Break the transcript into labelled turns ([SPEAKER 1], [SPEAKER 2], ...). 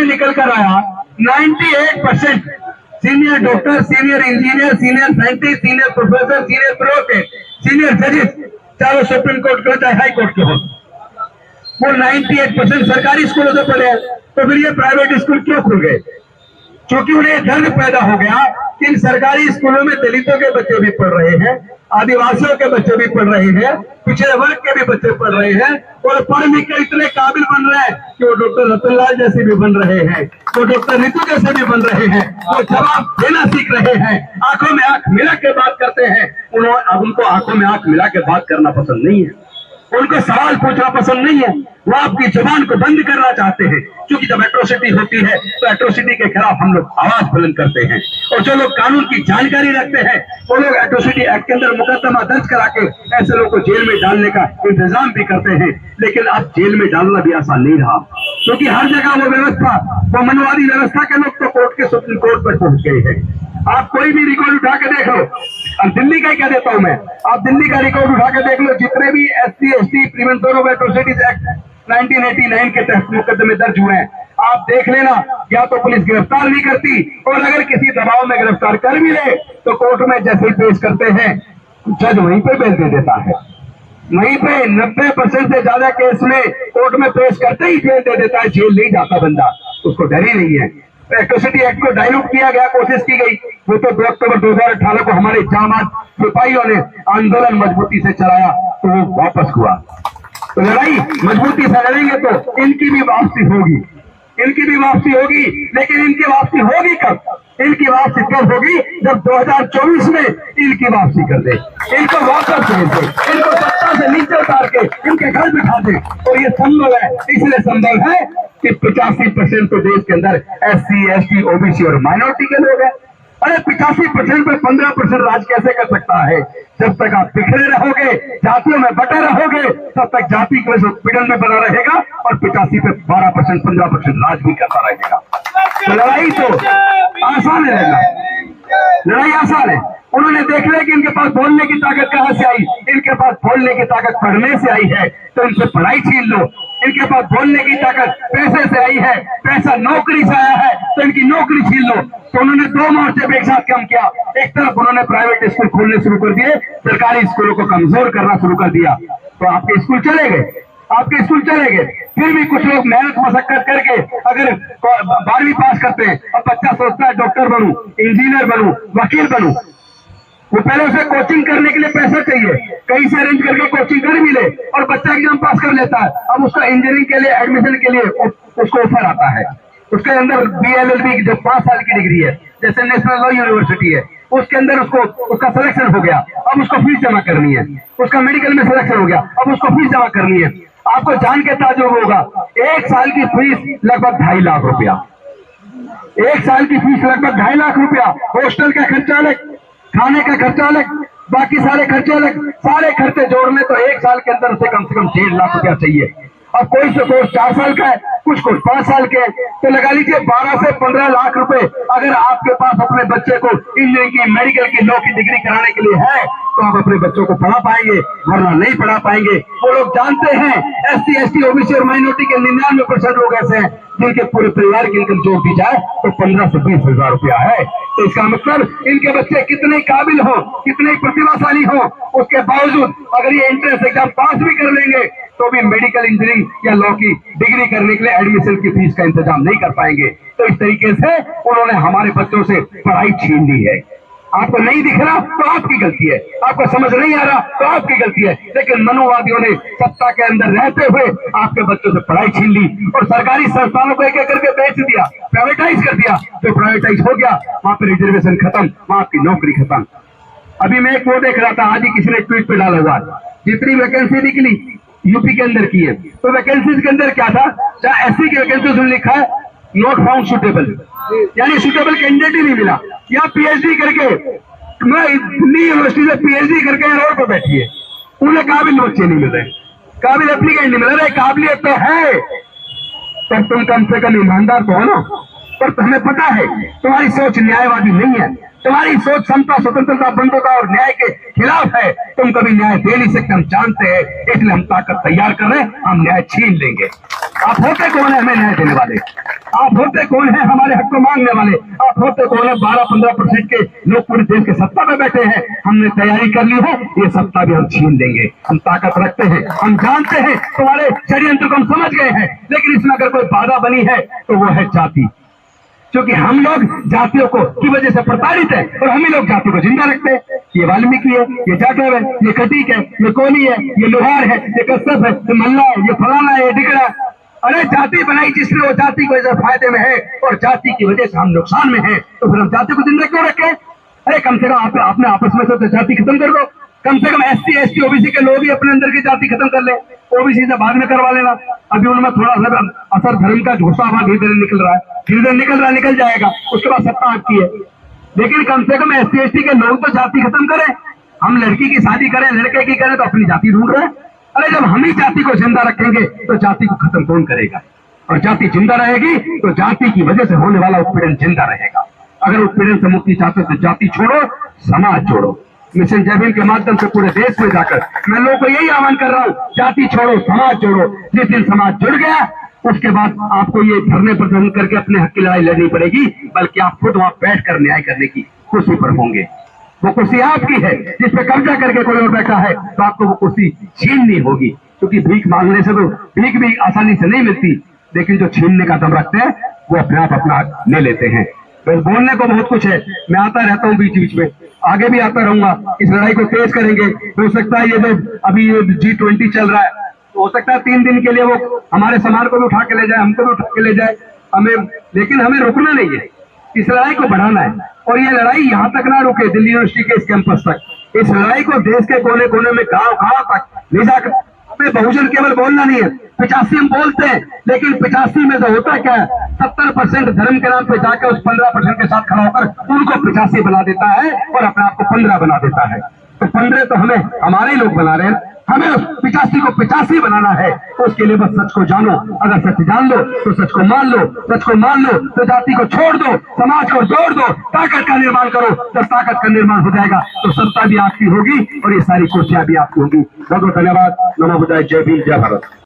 [SPEAKER 1] में निकल कर आया 98% senior doctor, senior engineer, senior scientist, senior professor, senior advocate, senior जजेस, चाहे सुप्रीम कोर्ट के हो चाहे हाई कोर्ट के हो, वो 98% सरकारी स्कूलों से पढ़े हैं। तो फिर ये प्राइवेट स्कूल क्यों खुल गए? क्योंकि उन्हें दर्द पैदा हो गया कि इन सरकारी स्कूलों में दलितों के बच्चे भी पढ़ रहे हैं, आदिवासियों के बच्चे भी पढ़ रहे हैं, पिछड़े वर्ग के भी बच्चे पढ़ रहे हैं, और पढ़ लिख कर इतने काबिल बन रहे हैं कि वो डॉक्टर रतनलाल जैसे भी बन रहे हैं, वो डॉक्टर ऋतु जैसे भी बन रहे हैं, वो जवाब देना सीख रहे हैं, आंखों में आंख मिला के बात करते हैं। अब उनको आंखों में आंख मिला के बात करना पसंद नहीं है, उनको सवाल पूछना पसंद नहीं है, वो आपकी जुबान को बंद करना चाहते हैं। क्योंकि जब एट्रोसिटी होती है तो एट्रोसिटी के खिलाफ हम लोग आवाज बुलंद करते हैं, और जो लोग कानून की जानकारी रखते हैं वो लोग एट्रोसिटी एक्ट के अंदर मुकदमा दर्ज करा के ऐसे लोगों को जेल में डालने का इंतजाम भी करते हैं। लेकिन अब जेल में डालना भी आसान नहीं रहा, क्योंकि हर जगह वो व्यवस्था, वो मनवादी व्यवस्था के लोग तो कोर्ट के सुप्रीम कोर्ट पर पहुंच गए हैं। आप कोई भी रिकॉर्ड उठा के देख लो, अब दिल्ली का ही कह देता हूं मैं, आप दिल्ली का रिकॉर्ड उठा के देख लो, जितने भी SC ST prevention of atrocities act 1989 के तहत मुकदमे दर्ज हुए हैं, आप देख लेना, या तो पुलिस गिरफ्तार नहीं करती, और अगर किसी दबाव में गिरफ्तार कर भी ले तो कोर्ट में जैसे ही पेश करते हैं जज वहीं पे बेल दे देता है। वहीं पे 90% से ज्यादा केस में कोर्ट में पेश करते ही जेल दे देता है, जेल नहीं जाता बंदा, उसको डर ही नहीं है। एट्रोसिटी एक्ट को डाइल्यूट किया गया, कोशिश की गई, वो तो 2 अक्टूबर 2018 को हमारे जामात सिपाहियों ने आंदोलन मजबूती से चलाया तो वो वापस हुआ। तो लड़ाई मजबूती से लड़ेंगे तो इनकी भी वापसी होगी, इनकी भी वापसी होगी। लेकिन इनकी वापसी होगी कब? इनकी वापसी कब होगी? जब 2024 में इनकी वापसी कर दे, इनको वापस भेज दे, इनको सत्ता से नीचे उतार के इनके घर बिठा दे। और ये संभव है, इसलिए संभव है कि 85% तो देश के अंदर SC ST OBC और माइनॉरिटी के लोग हैं। अरे 85% में 15% राज कैसे कर सकता है? जब तक आप बिखरे रहोगे, जातियों में बटे रहोगे, तब तक जाति को उत्पीड़न में बना रहेगा, और 85 पे 12% 15% राज भी करता रहेगा। तो लड़ाई तो आसान है, लड़ाई आसान है। उन्होंने देख लिया कि इनके पास बोलने की ताकत कहां से आई, इनके पास बोलने की ताकत पढ़ने से आई है, तो इनसे पढ़ाई छीन लो। इनके पास बोलने की ताकत पैसे से आई है, पैसा नौकरी से आया है, तो इनकी नौकरी छीन लो। तो उन्होंने 2 मोर्चे पे एक साथ काम किया। एक तरफ उन्होंने प्राइवेट स्कूल खोलने शुरू कर दिए, सरकारी स्कूलों को कमजोर करना शुरू कर दिया, तो आपके स्कूल चले गए, आपके स्कूल चले गए। फिर भी कुछ लोग मेहनत मशक्कत करके अगर 12वीं पास करते हैं, अब बच्चा सोचता है डॉक्टर बनूं, इंजीनियर बनूं, वकील बनूं, वो पहले उसे कोचिंग करने के लिए पैसा चाहिए, कहीं से अरेंज करके कोचिंग कर भी ले, और बच्चा एग्जाम पास कर लेता है। अब उसका इंजीनियरिंग के लिए एडमिशन के लिए उसको ऑफर आता है, उसके अंदर BLLB जो 5 साल की डिग्री है, जैसे नेशनल लॉ यूनिवर्सिटी है, उसके अंदर उसका सिलेक्शन हो गया, अब उसको फीस जमा करनी है। उसका मेडिकल में सिलेक्शन हो गया, अब उसको फीस जमा करनी है। आपको जान के ताज्जुब होगा, 1 साल की फीस लगभग 2.5 लाख रुपया, 1 साल की फीस लगभग 2.5 लाख रुपया। हॉस्टल का खर्चा अलग, खाने का खर्चा अलग, बाकी सारे खर्चे अलग, सारे खर्चे जोड़ ले तो 1 साल के अंदर उसे कम से कम 1.5 लाख रुपया चाहिए। अब कोई से कोर्स 4 साल का है, कुछ 5 साल के, तो लगा लीजिए 12 से 15 लाख रुपए अगर आपके पास अपने बच्चे को इंजीनियरिंग की, मेडिकल की, लॉ की डिग्री कराने के लिए है, तो आप अपने बच्चों को पढ़ा पाएंगे, वरना नहीं पढ़ा पाएंगे। वो लोग जानते हैं SC ST OBC और माइनॉरिटी के 99% लोग ऐसे हैं जिनके पूरे परिवार की इनकम जोड़ दी जाए तो 15 से 20 हजार रुपया है। तो इसका मतलब इनके बच्चे कितने काबिल हो, कितने प्रतिभाशाली हो, उसके बावजूद अगर ये एंट्रेंस एग्जाम पास भी कर लेंगे तो भी मेडिकल, इंजीनियरिंग या लॉ की डिग्री करने के लिए एडमिशन की फीस का इंतजाम नहीं कर पाएंगे। तो इस तरीके से उन्होंने हमारे बच्चों से पढ़ाई छीन ली है। आपको नहीं दिख रहा तो आपकी गलती है, आपको समझ नहीं आ रहा तो आपकी गलती है, लेकिन मनोवादियों ने सत्ता के अंदर रहते हुए आपके बच्चों से पढ़ाई छीन ली और सरकारी संस्थानों को एक एक करके बेच दिया, प्राइवेटाइज कर दिया। तो प्राइवेटाइज हो गया, वहां पर रिजर्वेशन खत्म, वहां आपकी नौकरी खत्म। अभी मैं एक वो देख रहा था, आज ही किसी ने ट्वीट पे डाला हुआ, जितनी वैकेंसी निकली यूपी के अंदर की है, तो वैकेंसीज के अंदर क्या था, जहां SC की वैकेंसी में लिखा है नॉट फाउंड सुटेबल, यानी सुटेबल कैंडिडेट ही नहीं मिला। या PhD करके, मैं दिल्ली यूनिवर्सिटी से PhD करके रोड पर बैठी है, उन्हें काबिल बच्चे नहीं मिल रहे, काबिल एप्लीकेंट नहीं मिल रहे। काबिलियत तो है, पर तुम कम से कम ईमानदार तो हो ना। पर तुम्हें पता है तुम्हारी सोच न्यायवादी नहीं है, तुम्हारी सोच समता, स्वतंत्रता, बंधुता और न्याय के खिलाफ है। तुम कभी न्याय दे नहीं सकते, हम जानते हैं, इसलिए हम ताकत तैयार कर रहे हैं, हम न्याय छीन लेंगे। आप होते कौन है हमें न्याय देने वाले? आप होते कौन है हमारे हक को मांगने वाले? आप होते कौन है 12-15% के लोग पूरे देश के सत्ता में बैठे हैं? हमने तैयारी कर ली है, ये सत्ता भी हम छीन लेंगे। हम ताकत रखते हैं, हम जानते हैं, तुम्हारे षड्यंत्र को हम समझ गए हैं, लेकिन इसमें अगर कोई बाधा बनी है तो वो है जाति। क्योंकि हम लोग जातियों को की वजह से प्रताड़ित है और हम ही लोग जाति को जिंदा रखते हैं। ये वाल्मीकि है, ये जाटव है, ये कटीक है, ये कोली है, ये लोहार है, ये कश्यप है, ये मल्ला है, ये फलाना है, ये डिगड़ा। अरे जाति बनाई जिसने, वो जाति की वजह से फायदे में है और जाति की वजह से हम नुकसान में है, तो फिर हम जाति को जिंदा क्यों रखें? अरे कम से कम आपने आपस में से जाति खत्म कर दो। कम से कम SC ST OBC के लोग ही अपने अंदर की जाति खत्म कर ले, OBC से बाद में करवा लेना। अभी उनमें थोड़ा सा असर धर्म का झूठा हुआ धीरे धीरे निकल रहा है, धीरे धीरे निकल रहा है, निकल जाएगा, उसके बाद सत्ता आपकी है। लेकिन कम से कम SC ST के लोग तो जाति खत्म करें। हम लड़की की शादी करें, लड़के की करें तो अपनी जाति ढूंढ रहे हैं। अरे जब हम ही जाति को जिंदा रखेंगे तो जाति को खत्म कौन करेगा? और जाति जिंदा रहेगी तो जाति की वजह से होने वाला उत्पीड़न जिंदा रहेगा। अगर उत्पीड़न से मुक्ति चाहते तो जाति छोड़ो, समाज जोड़ो। मिशन जय भीम के माध्यम से पूरे देश में जाकर मैं लोगों को यही आह्वान कर रहा हूँ, जाति छोड़ो, समाज जोड़ो। जिस दिन समाज जुड़ गया उसके बाद आपको ये धरने प्रदर्शन करके अपने हक की लड़ाई लड़नी पड़ेगी, बल्कि आप खुद वहां बैठकर न्याय करने की कुर्सी पर होंगे। वो कुर्सी आपकी है, जिस पे कब्जा करके कोई और बैठा है तो आपको वो कुर्सी छीननी होगी। क्योंकि भीख मांगने से तो भीख भी आसानी से नहीं मिलती, लेकिन जो छीनने का दम रखते हैं वो अपने आप अपना हक ले लेते हैं। बस बोलने को बहुत कुछ है, मैं आता रहता हूँ बीच बीच में, आगे भी आता रहूंगा। इस लड़ाई को तेज करेंगे। हो सकता है ये जो अभी G20 चल रहा है, तो हो सकता है 3 दिन के लिए वो हमारे सामान को भी उठा के ले जाए, हमको भी उठा के ले जाए, लेकिन हमें रुकना नहीं है, इस लड़ाई को बढ़ाना है। और ये लड़ाई यहाँ तक ना रुके, दिल्ली यूनिवर्सिटी के इस कैंपस तक। इस लड़ाई को देश के कोने कोने में, गांव तक ले जाकर, हमें बहुजन केवल बोलना नहीं है। 85 हम बोलते हैं, लेकिन 85 में तो होता क्या है, 70% धर्म के नाम पे जाकर उस 15% के साथ खड़ा होकर उनको 85 बना देता है और अपने आप को 15 बना देता है। तो 15 तो हमें हमारे ही लोग बना रहे हैं, हमें उस 85 को 85 बनाना है। तो उसके लिए बस सच को जानो, अगर सच जान लो तो सच को मान लो, सच को मान लो तो जाति को छोड़ दो, समाज को जोड़ दो, ताकत का निर्माण करो। जब ताकत का निर्माण हो जाएगा तो सत्ता भी आपकी होगी और ये सारी कुर्सियां भी आपकी होगी। बहुत बहुत धन्यवाद। नमो बुद्धाय। जय भीम, जय भारत।